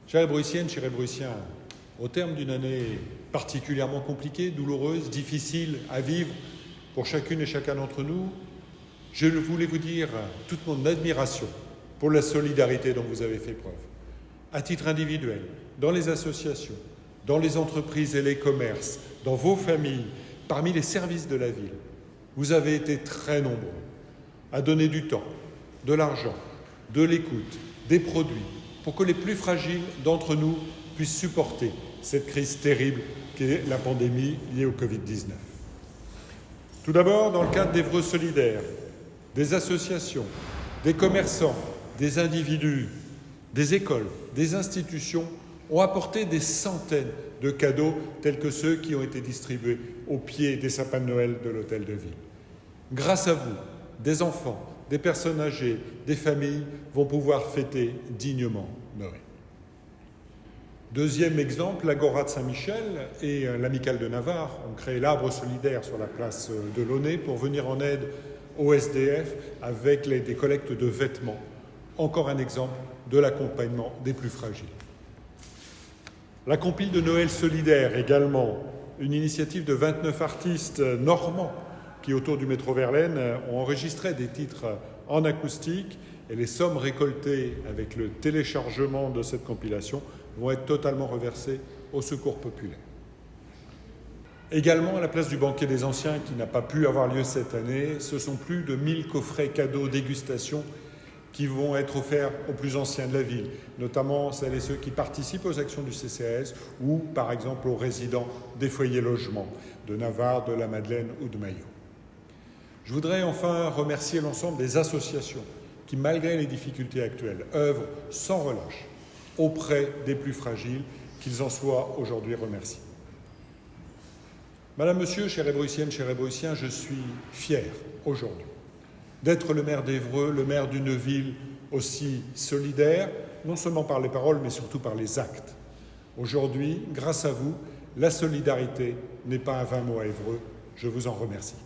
Chères Ébruissiennes, chers Ébruissiens, au terme d'une année particulièrement compliquée, douloureuse, difficile à vivre pour chacune et chacun d'entre nous, je voulais vous dire toute mon admiration pour la solidarité dont vous avez fait preuve. À titre individuel, dans les associations, dans les entreprises et les commerces, dans vos familles, parmi les services de la ville, vous avez été très nombreux à donner du temps, de l'argent, de l'écoute, des produits, pour que les plus fragiles d'entre nous puissent supporter cette crise terrible qu'est la pandémie liée au Covid-19. Tout d'abord, dans le cadre d'Évreux solidaires, des associations, des commerçants, des individus, des écoles, des institutions ont apporté des centaines de cadeaux tels que ceux qui ont été distribués au pied des sapins de Noël de l'Hôtel de Ville. Grâce à vous, des enfants, des personnes âgées, des familles vont pouvoir fêter dignement Noël. Deuxième exemple, l'Agora de Saint-Michel et l'Amicale de Navarre ont créé l'Arbre solidaire sur la place de Launay pour venir en aide aux SDF avec des collectes de vêtements. Encore un exemple de l'accompagnement des plus fragiles. La compile de Noël solidaire également, une initiative de 29 artistes normands qui, autour du métro Verlaine, ont enregistré des titres en acoustique et les sommes récoltées avec le téléchargement de cette compilation vont être totalement reversées au secours populaire. Également, à la place du banquet des anciens qui n'a pas pu avoir lieu cette année, ce sont plus de 1000 coffrets cadeaux dégustation qui vont être offerts aux plus anciens de la ville, notamment celles et ceux qui participent aux actions du CCAS ou, par exemple, aux résidents des foyers logements de Navarre, de la Madeleine ou de Maillot. Je voudrais enfin remercier l'ensemble des associations qui, malgré les difficultés actuelles, œuvrent sans relâche auprès des plus fragiles, qu'ils en soient aujourd'hui remerciés. Madame, Monsieur, chère Ébruissienne, chers Ébruissiens, je suis fier aujourd'hui d'être le maire d'Évreux, le maire d'une ville aussi solidaire, non seulement par les paroles, mais surtout par les actes. Aujourd'hui, grâce à vous, la solidarité n'est pas un vain mot à Évreux. Je vous en remercie.